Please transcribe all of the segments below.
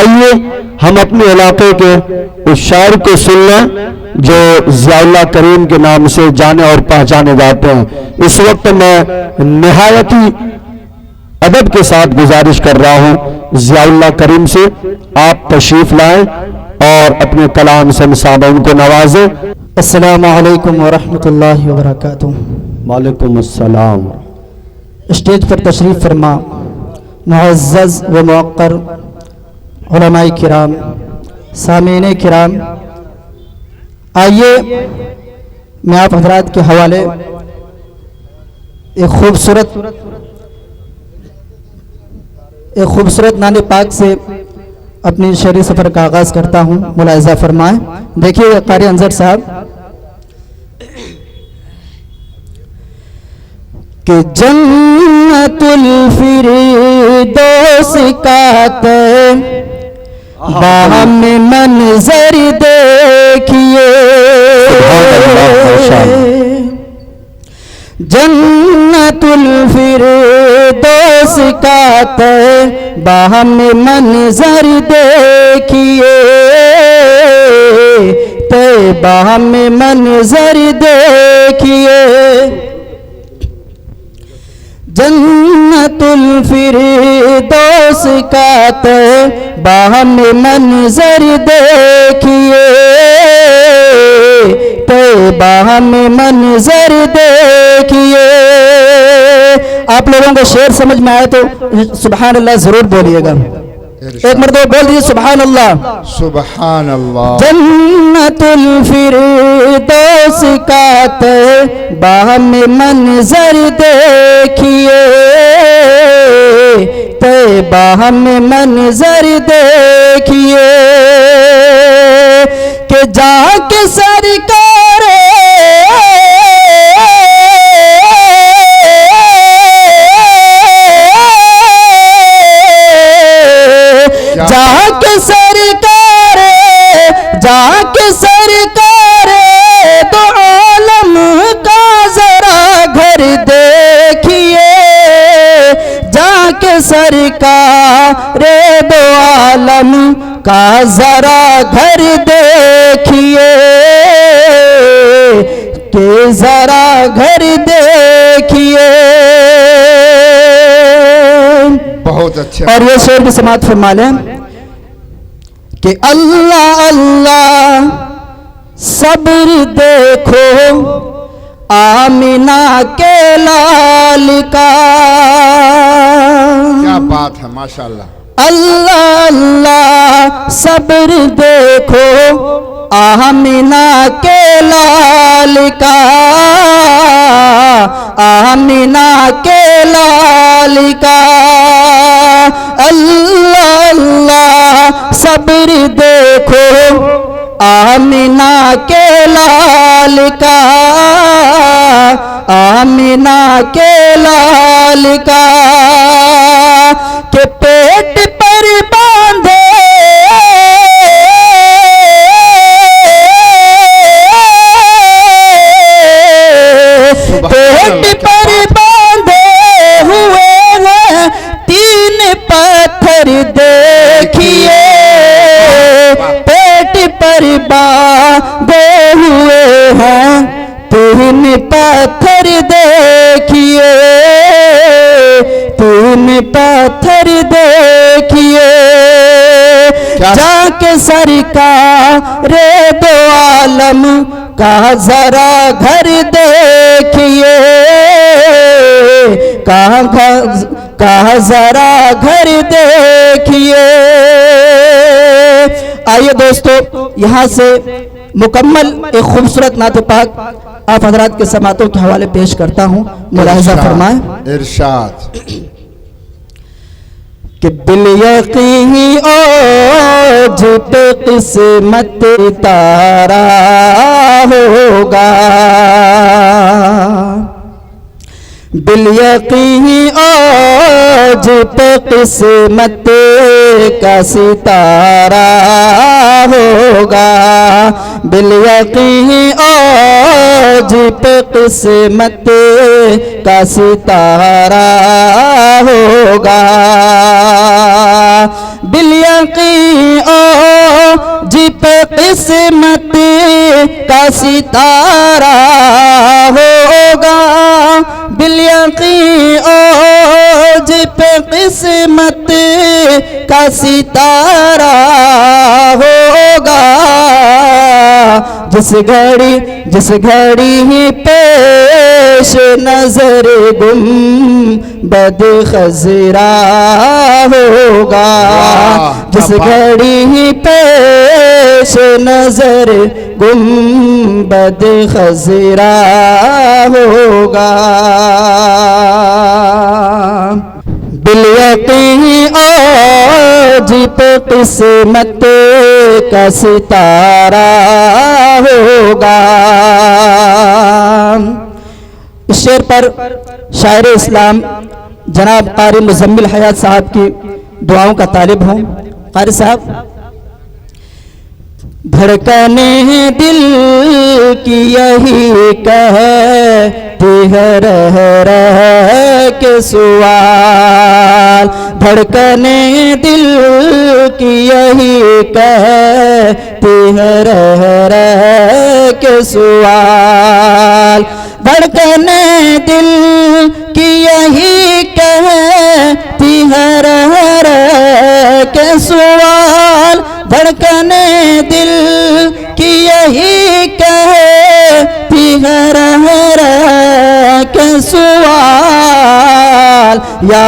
आइए हम अपने इलाके के उस शायर को सुन लें जो ज़ियाउल्लाह करीम के नाम से जाने और पहचाने जाते हैं। इस वक्त मैं निहायत ही अदब के साथ गुजारिश कर रहा हूं ज़ियाउल्लाह करीम से आप तशरीफ लाएं और अपने कलाम से मुसाबन को नवाजें। अस्सलामु अलैकुम व रहमतुल्लाहि व बरकातुहू। वालेकुम अस्सलाम। स्टेज पर तशरीफ़ फरमा मुअज़्ज़ज़ व मुअक्कर उलमाए किराम, सामीने किराम, आइए मैं आप हज़रात के हवाले एक खूबसूरत नाने पाक से अपनी शहरी सफ़र का आगाज़ करता हूँ। मुलाहिज़ा फरमाएं। देखिए कारी अंजर साहब कि जन्नतुल फिरदौस का बाहम मंजर देखिए, जन्नतुल फिरदौस का बाहम मंजर देखिए, तैबा में मंजर देखिए, जन्नतुल फिरदौस का तैबा में मंजर देखिए, तैबा में मंजर देखिए। आप लोगों को शेर समझ में आए तो सुभान अल्लाह जरूर बोलिएगा। एक मर्तबा बोल दीजिए सुभान अल्लाह। सुभान अल्लाह। जन्नतुल फिरदौस का तैबा में मंजर देखिए, तैबा में मंजर देखिए, कि जाके सरकार जाके सरकार, जाके सरकार दो आलम का जरा घर देखिए, जाके सरकार दो आलम का जरा घर देखिए, के जरा घर देखिए। बहुत अच्छा। और ये शेर भी समाप्त फरमा लें कि अल्लाह अल्लाह सब्र देखो आमिना के लाल का। क्या बात है, माशाल्लाह। अल्लाह अल्लाह सब्र देखो आमिना के लाल का, आमिना के लाल का। अल्लाह अल्लाह सब्र देखो आमिना के लाल का, आमिना के लाल का। के पेट पर बांधे पेट पर बांधे हुए हैं तीन पत्थर देखिए, पेट पर बांधे हुए हैं तीन पत्थर देखिए, तीन पत्थर देखिए। जाके सरकार दो आलम का जरा घर देखिए, कहाँ जरा घर देखिए। आइए दोस्तों, यहाँ से मुकम्मल एक खूबसूरत नात पाक आप हजरात के समातों के हवाले पेश करता हूँ। मुलाहिज़ा फरमाएं। इरशाद कि बिल यकीनी आज पे किस्मत तारा होगा, बिल यकीनी आज पे किस्मत का सितारा होगा, बिल यकीनी आज पे किस्मत का सितारा होगा। बिलयकी ओ जिप किस्मत का सितारा होगा, बिलयकी ओ जिप किस्मत का सितारा होगा। जिस घड़ी ही पेश नजर गुंबद खजरा होगा, जिस घड़ी ही पेश नजर गुंबद खजरा होगा। बिलयकी ओ जिप किस्मत का सितारा होगा। इस शेर पर शायर इस्लाम जनाब कारी मुजम्मिल हयात साहब की दुआओं का तालिब हूँ। कारी साहब, धड़कने दिल की यही कहती है रह रह के सवाल, धड़कने दिल की यही कहती है रह रह के सवाल, धड़कने दिल की यही कहती है रह रह के सवाल, धड़कने दिल की यही कहती है रह रह के सवाल। या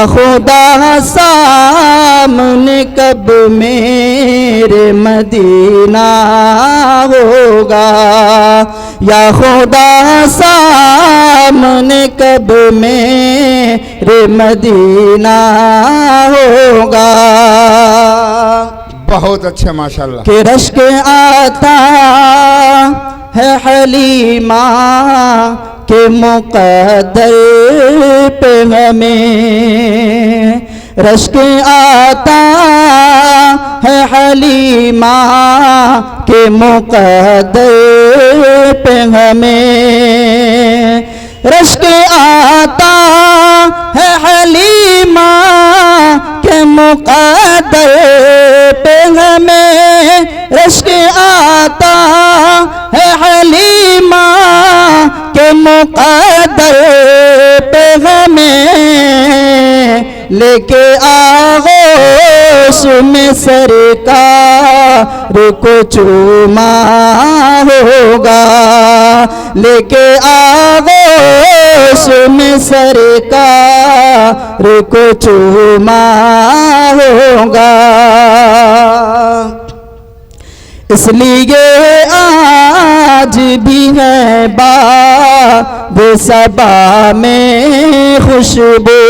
खुदा सामने कब मेरे मदीना होगा, या खुदा सामने कब मेरे मदीना होगा। बहुत अच्छे माशाल्लाह। के रश्क आता है हलीमा के मुक़द्दर पे हमें, रश्क आता है हलीमा के मुक़द्दर पे हमें, रश्क आता है हलीमा के मुक़द्दर पे हमें, रश्क आता है हलीमा के मुक़द्दर पे हमें, लेके आगोश में सरकार को चूमा होगा, लेके आगोश में सरकार को चूमा होगा। इसलिए आज भी है बाब सबा में खुशबू,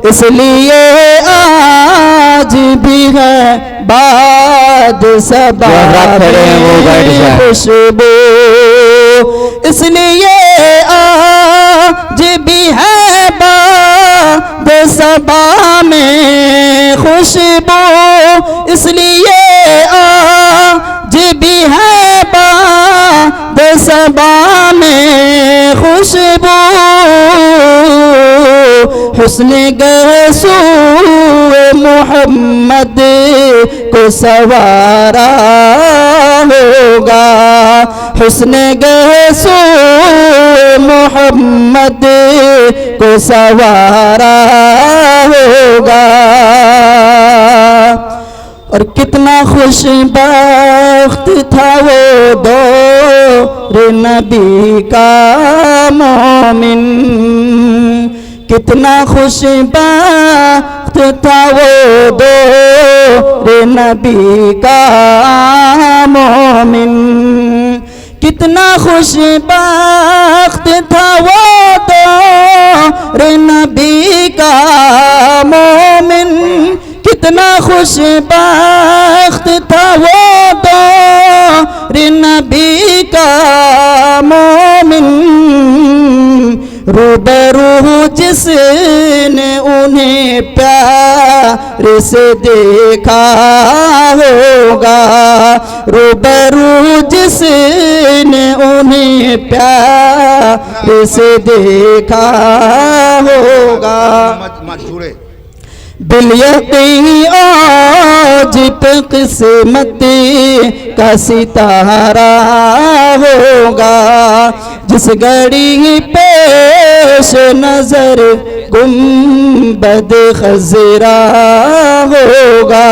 इसलिए आज भी है बाद सबा में खुशबू, इसलिए आज भी है बाद सबा में खुशबू, इसलिए आज भी है बाद सबा में खुशबू। हुस्न गसू मोहम्मद को सवारा होगा, हुस्न गसू मोहम्मद को सवारा होगा। और कितना खुशबख्त था वो दौर नबी का मोमिन, कितना खुशबख्त था वो दौर नबी का मोमिन, कितना खुशबख्त था वो दौर नबी का मोमिन, कितना खुशबख्त था वो दौर नबी का मोमिन। रूबरू जिसने उन्हें प्यार से देखा होगा, रूबरू जिसने उन्हें प्यार से देखा होगा। दिल यकीन आज पे किस्मती का सितारा होगा, जिस घड़ी पेश नजर गुंबद खजरा होगा।